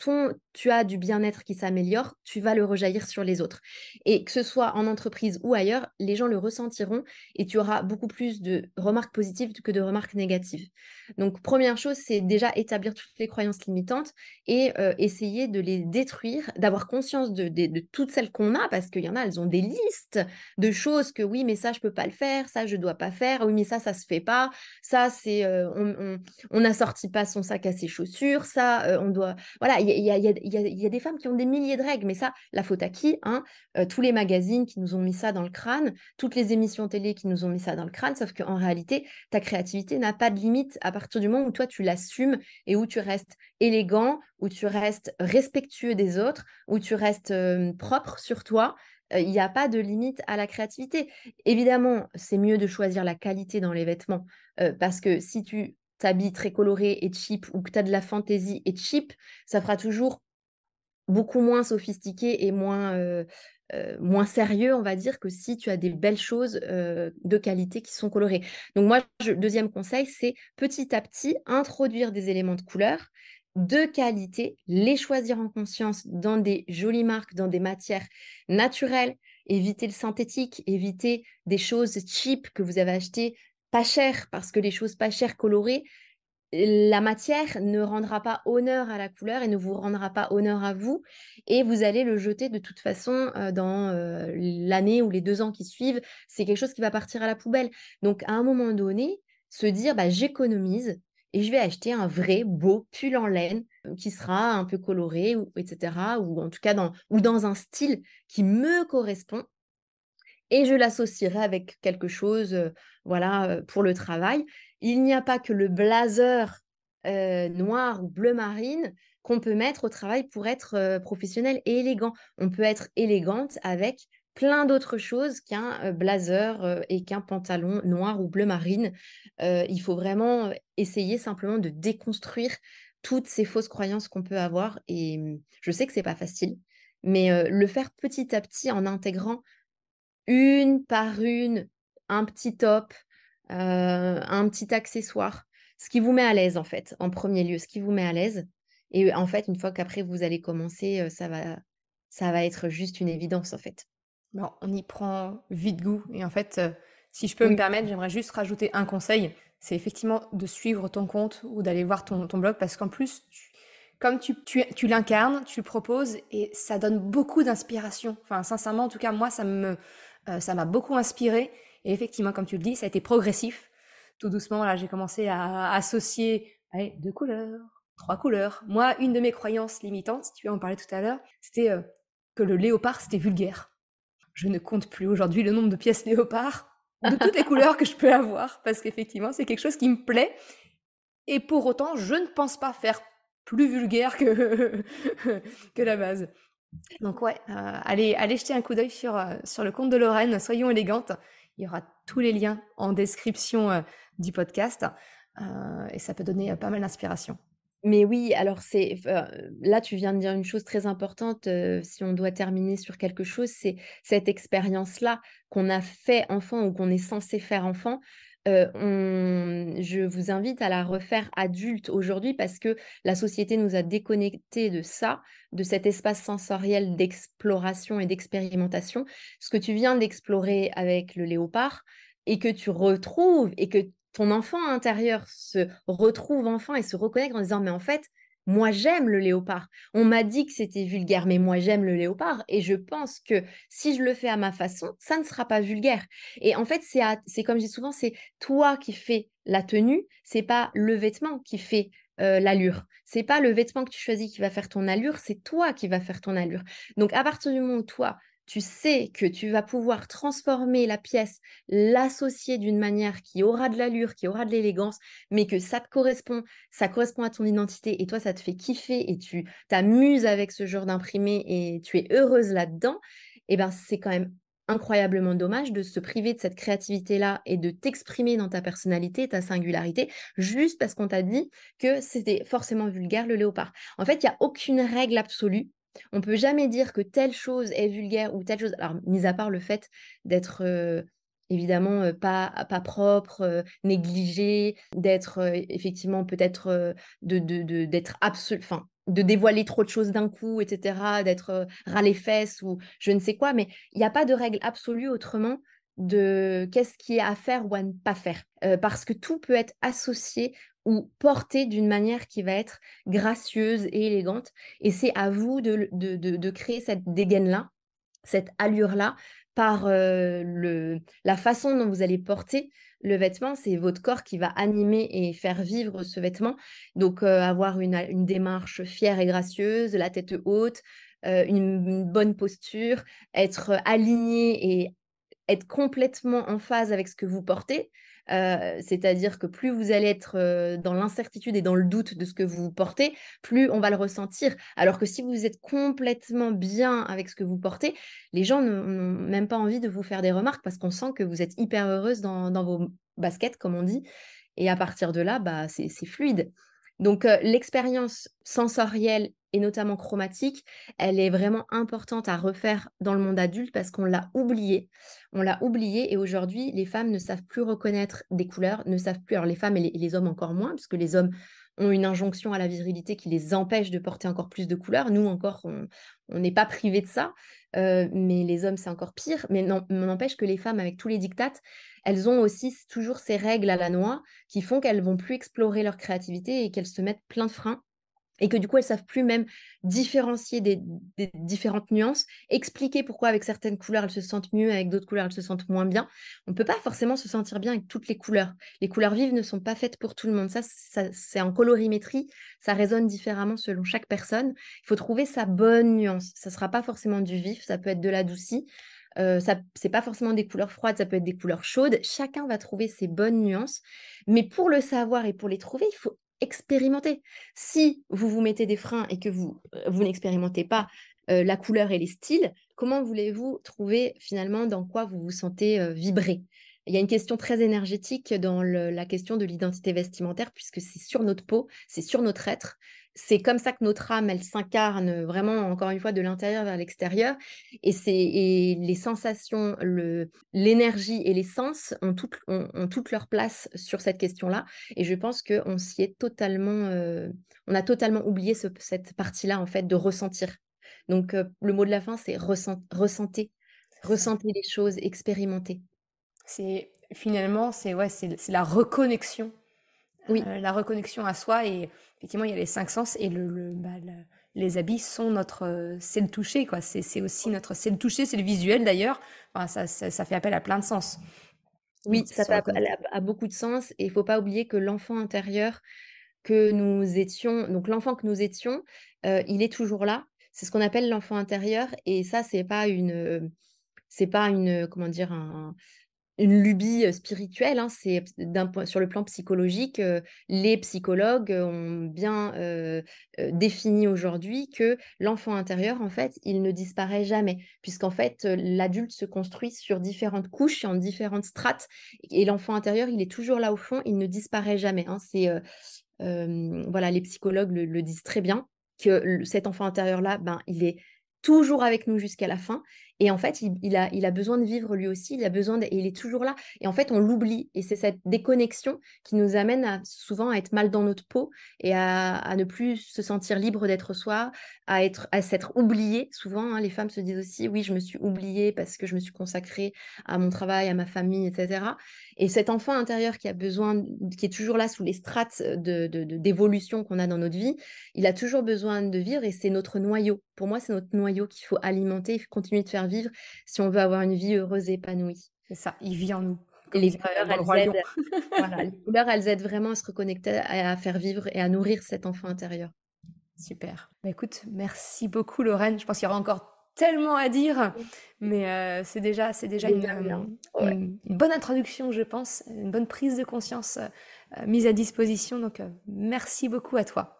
tu as du bien-être qui s'améliore, tu vas le rejaillir sur les autres et que ce soit en entreprise ou ailleurs, les gens le ressentiront et tu auras beaucoup plus de remarques positives que de remarques négatives. Donc première chose, c'est déjà établir toutes les croyances limitantes et essayer de les détruire, d'avoir conscience de toutes celles qu'on a parce qu'il y en a, elles ont des listes de choses que oui, mais ça, je peux pas le faire, ça, je dois pas faire, oui, mais ça se fait pas, ça, c'est, on n'assortit pas son sac à ses chaussures, ça, on doit, voilà, il y a des femmes qui ont des milliers de règles, mais ça, la faute à qui, hein? Tous les magazines qui nous ont mis ça dans le crâne, toutes les émissions télé qui nous ont mis ça dans le crâne, sauf qu'en réalité, ta créativité n'a pas de limite à partir du moment où toi, tu l'assumes et où tu restes élégant, où tu restes respectueux des autres, où tu restes propre sur toi. Il y a pas de limite à la créativité. Évidemment, c'est mieux de choisir la qualité dans les vêtements, parce que si tu t'habilles très coloré et cheap ou que tu as de la fantaisie et cheap, ça fera toujours beaucoup moins sophistiqué et moins sérieux, on va dire, que si tu as des belles choses, de qualité qui sont colorées. Donc moi, je 2e conseil, c'est petit à petit introduire des éléments de couleur de qualité, les choisir en conscience dans des jolies marques, dans des matières naturelles, éviter le synthétique, éviter des choses cheap que vous avez achetées pas chères parce que les choses pas chères colorées, la matière ne rendra pas honneur à la couleur et ne vous rendra pas honneur à vous et vous allez le jeter de toute façon, dans, l'année ou les 2 ans qui suivent. C'est quelque chose qui va partir à la poubelle. Donc à un moment donné, se dire: «Bah, j'économise et je vais acheter un vrai beau pull en laine, qui sera un peu coloré ou et cetera ou en tout cas dans un style qui me correspond et je l'associerai avec quelque chose, voilà, pour le travail. Il n'y a pas que le blazer, noir ou bleu marine qu'on peut mettre au travail pour être, professionnel et élégant. On peut être élégante avec plein d'autres choses qu'un, blazer, et qu'un pantalon noir ou bleu marine. Il faut vraiment, essayer simplement de déconstruire toutes ces fausses croyances qu'on peut avoir et je sais que c'est pas facile, mais le faire petit à petit en intégrant une par une, un petit top, un petit accessoire. ce qui vous met à l'aise, en fait, en premier lieu, ce qui vous met à l'aise. Et en fait, une fois qu'après vous allez commencer, ça va être juste une évidence, en fait. Bon, on y prend vite goût. Et en fait, si je peux me Oui. permettre, j'aimerais juste rajouter un conseil. C'est effectivement de suivre ton compte ou d'aller voir ton blog parce qu'en plus, comme tu l'incarnes, tu le proposes et ça donne beaucoup d'inspiration. Enfin, sincèrement, en tout cas, moi, ça m'a beaucoup inspiré. Et effectivement, comme tu le dis, ça a été progressif. Tout doucement, là, j'ai commencé à associer allez, 2 couleurs, 3 couleurs. Moi, une de mes croyances limitantes, tu en parlais tout à l'heure, c'était que le léopard, c'était vulgaire. Je ne compte plus aujourd'hui le nombre de pièces léopard de toutes les couleurs que je peux avoir parce qu'effectivement, c'est quelque chose qui me plaît et pour autant, je ne pense pas faire plus vulgaire que, que la base. Donc ouais, allez jeter un coup d'œil sur le compte de Lorraine, soyons élégantes. Il y aura tous les liens en description du podcast et ça peut donner pas mal d'inspiration. Mais oui, alors là, tu viens de dire une chose très importante, si on doit terminer sur quelque chose, c'est cette expérience-là qu'on a fait enfant ou qu'on est censé faire enfant, je vous invite à la refaire adulte aujourd'hui parce que la société nous a déconnectés de ça, de cet espace sensoriel d'exploration et d'expérimentation. Ce que tu viens d'explorer avec le léopard et que tu retrouves et que ton enfant intérieur se retrouve enfin et se reconnecte en disant: «Mais en fait, moi j'aime le léopard. On m'a dit que c'était vulgaire, mais moi j'aime le léopard et je pense que si je le fais à ma façon, ça ne sera pas vulgaire». Et en fait, c'est comme je dis souvent, c'est toi qui fais la tenue, c'est pas le vêtement qui fait, l'allure. C'est pas le vêtement que tu choisis qui va faire ton allure, c'est toi qui va faire ton allure. Donc à partir du moment où toi, tu sais que tu vas pouvoir transformer la pièce, l'associer d'une manière qui aura de l'allure, qui aura de l'élégance, mais que ça correspond à ton identité et toi, ça te fait kiffer et tu t'amuses avec ce genre d'imprimé et tu es heureuse là-dedans, et ben, c'est quand même incroyablement dommage de se priver de cette créativité-là et de t'exprimer dans ta personnalité, ta singularité, juste parce qu'on t'a dit que c'était forcément vulgaire le léopard. En fait, il y a aucune règle absolue. On peut jamais dire que telle chose est vulgaire ou telle chose, alors mis à part le fait d'être, évidemment, pas propre, négligé, d'être, effectivement peut-être, d'être enfin, de dévoiler trop de choses d'un coup et cetera, d'être, ras les fesses ou je ne sais quoi, mais il y a pas de règle absolue autrement de qu'est-ce qui est à faire ou à ne pas faire. Parce que tout peut être associé ou porté d'une manière qui va être gracieuse et élégante et c'est à vous de créer cette dégaine-là, cette allure-là par, la façon dont vous allez porter le vêtement. C'est votre corps qui va animer et faire vivre ce vêtement. Donc, avoir une démarche fière et gracieuse, la tête haute, une bonne posture, être aligné et être complètement en phase avec ce que vous portez. C'est-à-dire que plus vous allez être, dans l'incertitude et dans le doute de ce que vous portez, plus on va le ressentir. Alors que si vous êtes complètement bien avec ce que vous portez, les gens n'ont même pas envie de vous faire des remarques parce qu'on sent que vous êtes hyper heureuse dans vos baskets, comme on dit. Et à partir de là, bah, c'est fluide. Donc, l'expérience sensorielle et notamment chromatique, elle est vraiment importante à refaire dans le monde adulte parce qu'on l'a oubliée. On l'a oubliée et aujourd'hui, les femmes ne savent plus reconnaître des couleurs, ne savent plus, alors les femmes et les hommes encore moins, parce que les hommes ont une injonction à la virilité qui les empêche de porter encore plus de couleurs. Nous encore, on n'est pas privés de ça, mais les hommes, c'est encore pire. Mais n'empêche que les femmes, avec tous les dictates, elles ont aussi toujours ces règles à la noix qui font qu'elles vont plus explorer leur créativité et qu'elles se mettent plein de freins et que du coup, elles savent plus même différencier des différentes nuances, expliquer pourquoi avec certaines couleurs, elles se sentent mieux, avec d'autres couleurs, elles se sentent moins bien. On ne peut pas forcément se sentir bien avec toutes les couleurs. Les couleurs vives ne sont pas faites pour tout le monde. Ça c'est en colorimétrie, ça résonne différemment selon chaque personne. Il faut trouver sa bonne nuance. Ça ne sera pas forcément du vif, ça peut être de l'adouci. C'est pas forcément des couleurs froides, ça peut être des couleurs chaudes. Chacun va trouver ses bonnes nuances. Mais pour le savoir et pour les trouver, il faut expérimenter. Si vous vous mettez des freins et que vous n'expérimentez pas, la couleur et les styles, comment voulez-vous trouver finalement dans quoi vous vous sentez, vibrer? Il y a une question très énergétique dans la question de l'identité vestimentaire puisque c'est sur notre peau, c'est sur notre être, c'est comme ça que notre âme, elle s'incarne vraiment, encore une fois, de l'intérieur vers l'extérieur. Et les sensations, l'énergie et les sens ont toute leur place sur cette question-là. Et je pense qu'on s'y est totalement, on a totalement oublié cette partie-là, en fait, de ressentir. Donc, le mot de la fin, c'est ressentez. C'est ça. Ressentez les choses, expérimentez. C'est finalement, c'est la reconnexion. Oui, La reconnexion à soi et effectivement, il y a les 5 sens et les habits sont notre, c'est le toucher quoi. C'est aussi notre, c'est le toucher, c'est le visuel d'ailleurs. Enfin, ça fait appel à plein de sens. Donc oui, c'est ça se fait reconnecter. a beaucoup de sens et il faut pas oublier que l'enfant intérieur que nous étions donc l'enfant que nous étions, il est toujours là. C'est ce qu'on appelle l'enfant intérieur et ça, c'est pas une, comment dire? Une lubie, spirituelle, hein. C'est sur le plan psychologique, les psychologues, ont bien, défini aujourd'hui que l'enfant intérieur, en fait, il ne disparaît jamais. Puisqu'en fait, l'adulte se construit sur différentes couches et en différentes strates et l'enfant intérieur, il est toujours là au fond, il ne disparaît jamais, hein. Voilà, les psychologues le disent très bien que cet enfant intérieur-là, ben, il est toujours avec nous jusqu'à la fin et en fait, il a besoin de vivre lui aussi, il a besoin et il est toujours là et en fait, on l'oublie et c'est cette déconnexion qui nous amène souvent à être mal dans notre peau et à ne plus se sentir libre d'être soi, à s'être oublié. Souvent, hein, les femmes se disent aussi: «Oui, je me suis oubliée parce que je me suis consacrée à mon travail, à ma famille» et cetera et cet enfant intérieur qui est toujours là sous les strates d'évolution qu'on a dans notre vie, il a toujours besoin de vivre et c'est notre noyau. Pour moi, c'est notre noyau qu'il faut alimenter et continuer de faire vivre si on veut avoir une vie heureuse et épanouie. C'est ça, il vit en nous, Et comme les dirait couleurs, dans le elles Roi Lion. aident voilà, les couleurs, elles aident vraiment à se reconnecter, à faire vivre et à nourrir cet enfant intérieur. Super. Bah, écoute, merci beaucoup Lorraine. Je pense qu'il y aura encore tellement à dire, mais c'est déjà C'est déjà bien. Ouais. une bonne introduction, je pense, une bonne prise de conscience mise à disposition. Donc, merci beaucoup à toi.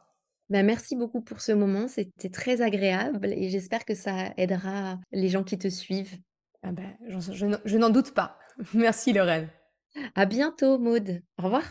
Bah, merci beaucoup pour ce moment, c'était très agréable et j'espère que ça aidera les gens qui te suivent. Ah bah, je n'en doute pas. Merci Lorraine. À bientôt Maude. Au revoir.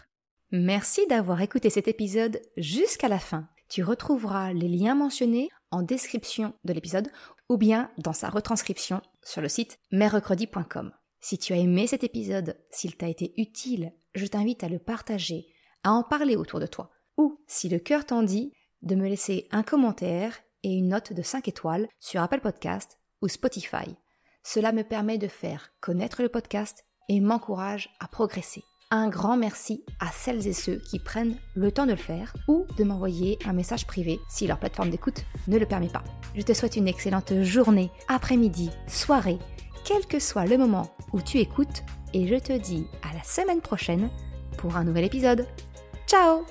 Merci d'avoir écouté cet épisode jusqu'à la fin. Tu retrouveras les liens mentionnés en description de l'épisode ou bien dans sa retranscription sur le site merrecredi.com. Si tu as aimé cet épisode, s'il t'a été utile, je t'invite à le partager, à en parler autour de toi. Ou, si le cœur t'en dit, de me laisser un commentaire et une note de 5 étoiles sur Apple Podcast ou Spotify. Cela me permet de faire connaître le podcast et m'encourage à progresser. Un grand merci à celles et ceux qui prennent le temps de le faire ou de m'envoyer un message privé si leur plateforme d'écoute ne le permet pas. Je te souhaite une excellente journée, après-midi, soirée, quel que soit le moment où tu écoutes et je te dis à la semaine prochaine pour un nouvel épisode. Ciao!